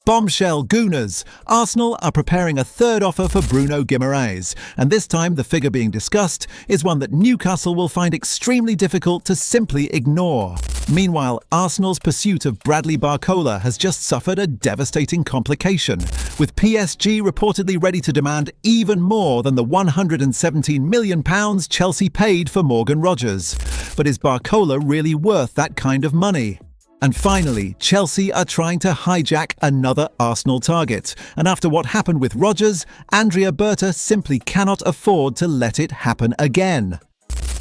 Bombshell Gooners. Arsenal are preparing a third offer for Bruno Guimarães, and this time the figure being discussed is one that Newcastle will find extremely difficult to simply ignore. Meanwhile, Arsenal's pursuit of Bradley Barcola has just suffered a devastating complication, with PSG reportedly ready to demand even more than the £117 million Chelsea paid for Morgan Rogers. But is Barcola really worth that kind of money? And finally, Chelsea are trying to hijack another Arsenal target, and after what happened with Rogers, Andrea Berta simply cannot afford to let it happen again.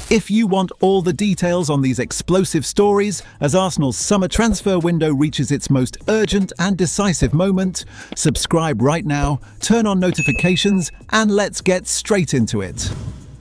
If you want all the details on these explosive stories as Arsenal's summer transfer window reaches its most urgent and decisive moment, subscribe right now, turn on notifications, and let's get straight into it.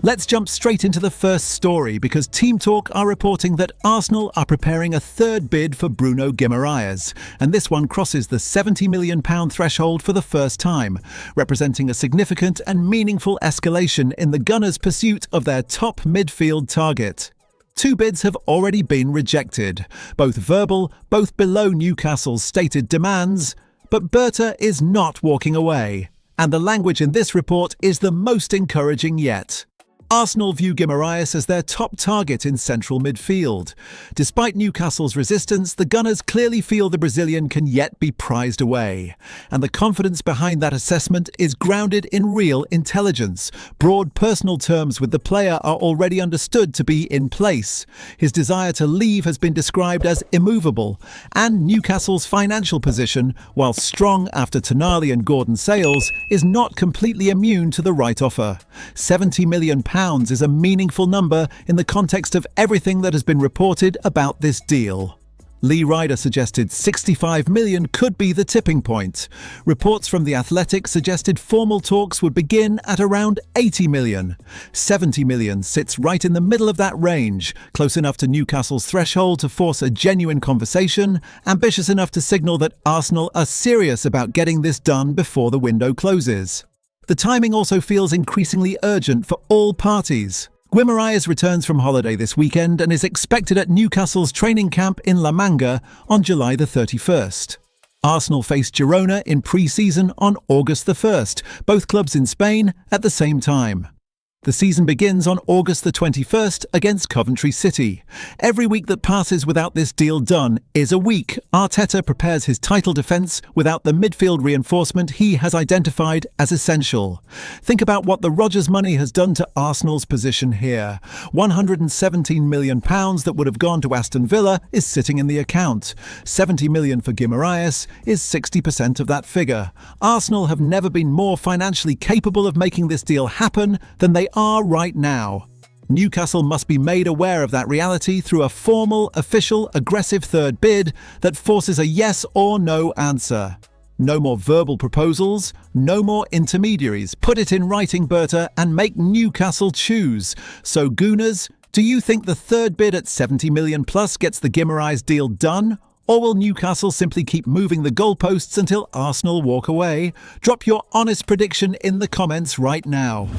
Let's jump straight into the first story because Team Talk are reporting that Arsenal are preparing a third bid for Bruno Guimarães, and this one crosses the £70 million threshold for the first time, representing a significant and meaningful escalation in the Gunners' pursuit of their top midfield target. Two bids have already been rejected, both verbal, both below Newcastle's stated demands, but Berta is not walking away, and the language in this report is the most encouraging yet. Arsenal view Guimarães as their top target in central midfield. Despite Newcastle's resistance, the Gunners clearly feel the Brazilian can yet be prized away. And the confidence behind that assessment is grounded in real intelligence. Broad personal terms with the player are already understood to be in place. His desire to leave has been described as immovable. And Newcastle's financial position, while strong after Tonali and Gordon sales, is not completely immune to the right offer. £70 million is a meaningful number in the context of everything that has been reported about this deal. Lee Ryder suggested 65 million could be the tipping point. Reports from The Athletic suggested formal talks would begin at around 80 million. 70 million sits right in the middle of that range, close enough to Newcastle's threshold to force a genuine conversation, ambitious enough to signal that Arsenal are serious about getting this done before the window closes. The timing also feels increasingly urgent for all parties. Guimarães returns from holiday this weekend and is expected at Newcastle's training camp in La Manga on July the 31st. Arsenal face Girona in pre-season on August the 1st, both clubs in Spain at the same time. The season begins on August the 21st against Coventry City. Every week that passes without this deal done is a week Arteta prepares his title defence without the midfield reinforcement he has identified as essential. Think about what the Rogers money has done to Arsenal's position here. £117 million that would have gone to Aston Villa is sitting in the account. £70 million for Guimarães is 60% of that figure. Arsenal have never been more financially capable of making this deal happen than they are right now. Newcastle must be made aware of that reality through a formal, official, aggressive third bid that forces a yes or no answer. No more verbal proposals, no more intermediaries. Put it in writing, Berta, and make Newcastle choose. So, Gooners, do you think the third bid at 70 million plus gets the Guimarães deal done? Or will Newcastle simply keep moving the goalposts until Arsenal walk away? Drop your honest prediction in the comments right now.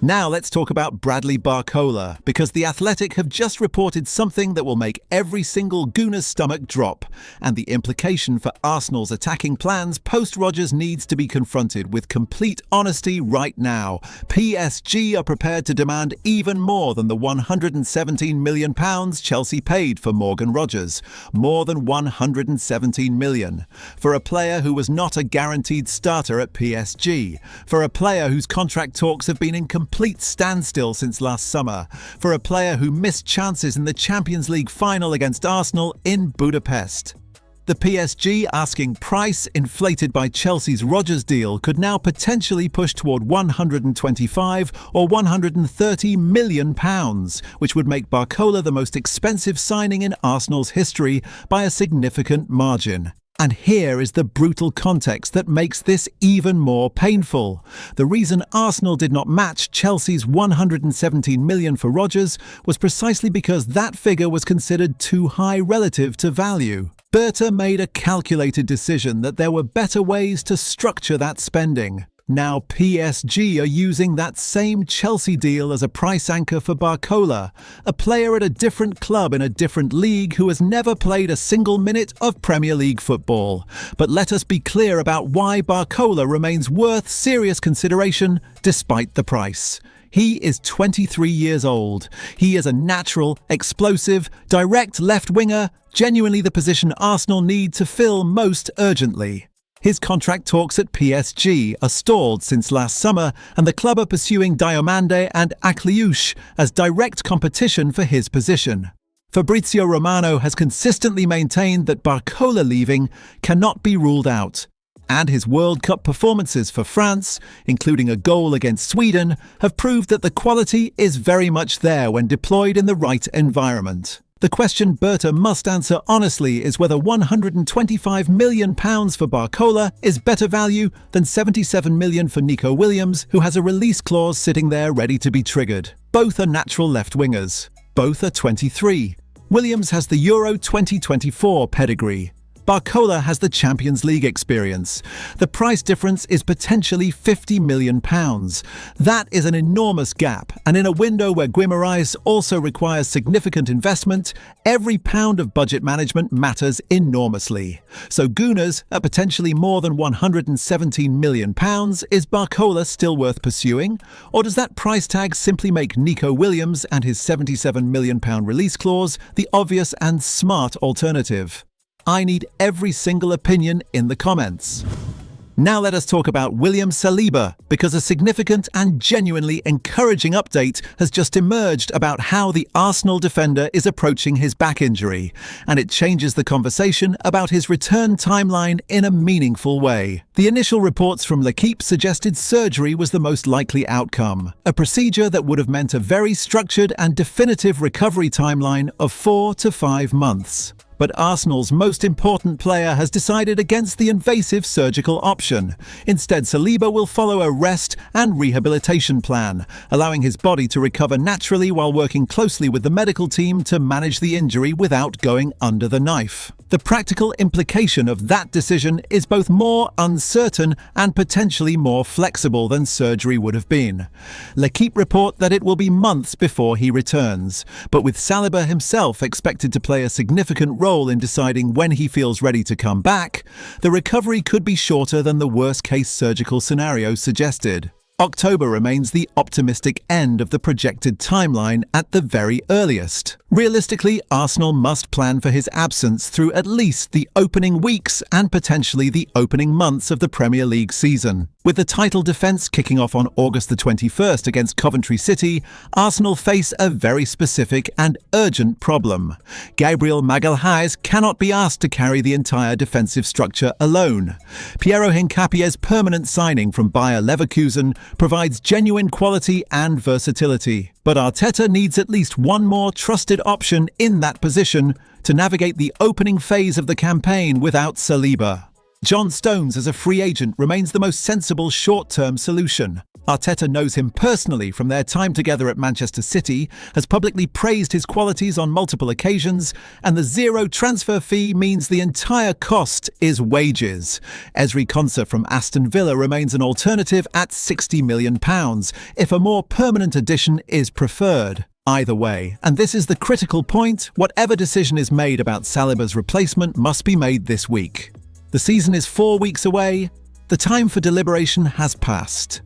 Now let's talk about Bradley Barcola, because The Athletic have just reported something that will make every single Gooner's stomach drop, and the implication for Arsenal's attacking plans post-Rogers needs to be confronted with complete honesty right now. PSG are prepared to demand even more than the £117 million Chelsea paid for Morgan Rogers. More than £117 million. For a player who was not a guaranteed starter at PSG. For a player whose contract talks have been in complete standstill since last summer, for a player who missed chances in the Champions League final against Arsenal in Budapest. The PSG asking price, inflated by Chelsea's Rogers deal, could now potentially push toward £125 or £130 million, which would make Barcola the most expensive signing in Arsenal's history by a significant margin. And here is the brutal context that makes this even more painful. The reason Arsenal did not match Chelsea's £117 million for Rogers was precisely because that figure was considered too high relative to value. Berta made a calculated decision that there were better ways to structure that spending. Now PSG are using that same Chelsea deal as a price anchor for Barcola, a player at a different club in a different league who has never played a single minute of Premier League football. But let us be clear about why Barcola remains worth serious consideration despite the price. He is 23 years old. He is a natural, explosive, direct left winger, genuinely the position Arsenal need to fill most urgently. His contract talks at PSG are stalled since last summer, and the club are pursuing Diomande and Akliouche as direct competition for his position. Fabrizio Romano has consistently maintained that Barcola leaving cannot be ruled out, and his World Cup performances for France, including a goal against Sweden, have proved that the quality is very much there when deployed in the right environment. The question Berta must answer honestly is whether £125 million for Barcola is better value than £77 million for Nico Williams, who has a release clause sitting there ready to be triggered. Both are natural left wingers. Both are 23. Williams has the Euro 2024 pedigree. Barcola has the Champions League experience. The price difference is potentially £50 million. That is an enormous gap, and in a window where Guimarães also requires significant investment, every pound of budget management matters enormously. So Gooners, at potentially more than £117 million, is Barcola still worth pursuing? Or does that price tag simply make Nico Williams and his £77 million release clause the obvious and smart alternative? I need every single opinion in the comments. Now let us talk about William Saliba, because a significant and genuinely encouraging update has just emerged about how the Arsenal defender is approaching his back injury, and it changes the conversation about his return timeline in a meaningful way. The initial reports from L'Équipe suggested surgery was the most likely outcome, a procedure that would have meant a very structured and definitive recovery timeline of 4 to 5 months. But Arsenal's most important player has decided against the invasive surgical option. Instead, Saliba will follow a rest and rehabilitation plan, allowing his body to recover naturally while working closely with the medical team to manage the injury without going under the knife. The practical implication of that decision is both more uncertain and potentially more flexible than surgery would have been. L'Équipe report that it will be months before he returns, but with Saliba himself expected to play a significant role in deciding when he feels ready to come back, the recovery could be shorter than the worst-case surgical scenario suggested. October remains the optimistic end of the projected timeline at the very earliest. Realistically, Arsenal must plan for his absence through at least the opening weeks and potentially the opening months of the Premier League season. With the title defence kicking off on August the 21st against Coventry City, Arsenal face a very specific and urgent problem. Gabriel Magalhaes cannot be asked to carry the entire defensive structure alone. Piero Hincapie's permanent signing from Bayer Leverkusen provides genuine quality and versatility. But Arteta needs at least one more trusted option in that position to navigate the opening phase of the campaign without Saliba. John Stones as a free agent remains the most sensible short-term solution. Arteta knows him personally from their time together at Manchester City, has publicly praised his qualities on multiple occasions, and the zero transfer fee means the entire cost is wages. Ezri Konsa from Aston Villa remains an alternative at £60 million, if a more permanent addition is preferred. Either way, and this is the critical point, whatever decision is made about Saliba's replacement must be made this week. The season is 4 weeks away. The time for deliberation has passed.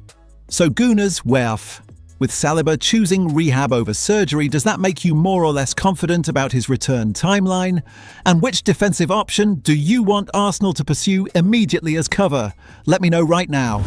So Gooners, werf. With Saliba choosing rehab over surgery, does that make you more or less confident about his return timeline? And which defensive option do you want Arsenal to pursue immediately as cover? Let me know right now.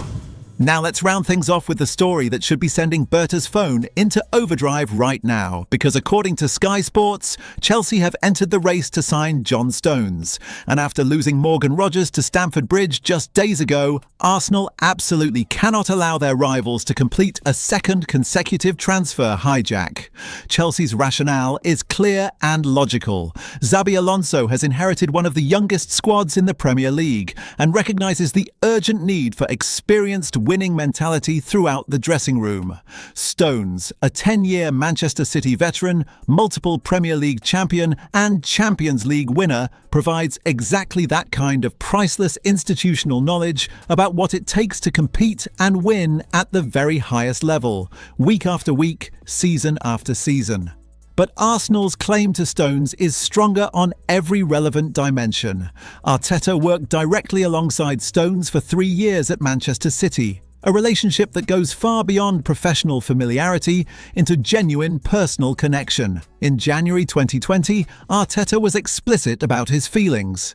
Now let's round things off with the story that should be sending Berta's phone into overdrive right now, because according to Sky Sports, Chelsea have entered the race to sign John Stones. And after losing Morgan Rogers to Stamford Bridge just days ago, Arsenal absolutely cannot allow their rivals to complete a second consecutive transfer hijack. Chelsea's rationale is clear and logical. Xabi Alonso has inherited one of the youngest squads in the Premier League and recognises the urgent need for experienced winning mentality throughout the dressing room. Stones, a 10-year Manchester City veteran, multiple Premier League champion and Champions League winner, provides exactly that kind of priceless institutional knowledge about what it takes to compete and win at the very highest level, week after week, season after season. But Arsenal's claim to Stones is stronger on every relevant dimension. Arteta worked directly alongside Stones for 3 years at Manchester City, a relationship that goes far beyond professional familiarity into genuine personal connection. In January 2020, Arteta was explicit about his feelings.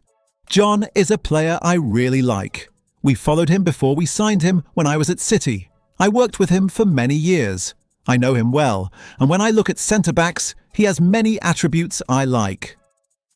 "John is a player I really like. We followed him before we signed him when I was at City. I worked with him for many years. I know him well, and when I look at centre-backs, he has many attributes I like."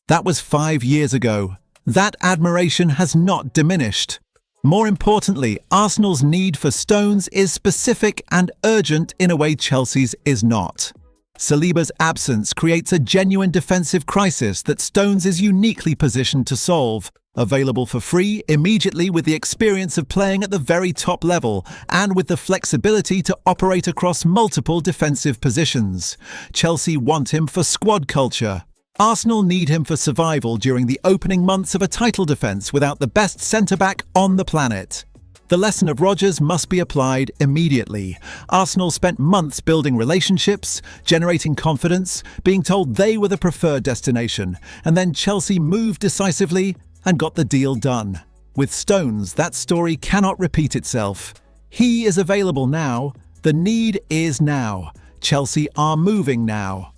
That was 5 years ago. That admiration has not diminished. More importantly, Arsenal's need for Stones is specific and urgent in a way Chelsea's is not. Saliba's absence creates a genuine defensive crisis that Stones is uniquely positioned to solve. Available for free immediately with the experience of playing at the very top level and with the flexibility to operate across multiple defensive positions. Chelsea want him for squad culture. Arsenal need him for survival during the opening months of a title defence without the best centre-back on the planet. The lesson of Rodgers must be applied immediately. Arsenal spent months building relationships, generating confidence, being told they were the preferred destination, and then Chelsea moved decisively and got the deal done. With Stones, that story cannot repeat itself. He is available now. The need is now. Chelsea are moving now.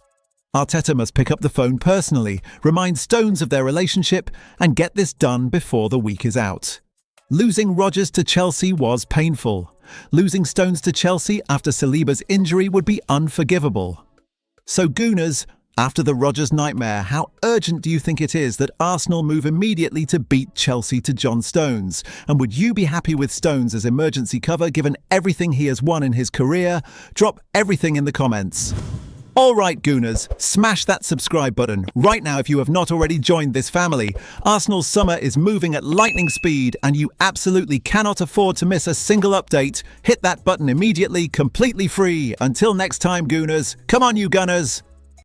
Arteta must pick up the phone personally, remind Stones of their relationship, and get this done before the week is out. Losing Rodgers to Chelsea was painful. Losing Stones to Chelsea after Saliba's injury would be unforgivable. So Gooners, after the Rodgers nightmare, how urgent do you think it is that Arsenal move immediately to beat Chelsea to John Stones? And would you be happy with Stones as emergency cover given everything he has won in his career? Drop everything in the comments. All right, Gooners, smash that subscribe button right now if you have not already joined this family. Arsenal's summer is moving at lightning speed and you absolutely cannot afford to miss a single update. Hit that button immediately, completely free. Until next time, Gooners, come on you Gunners!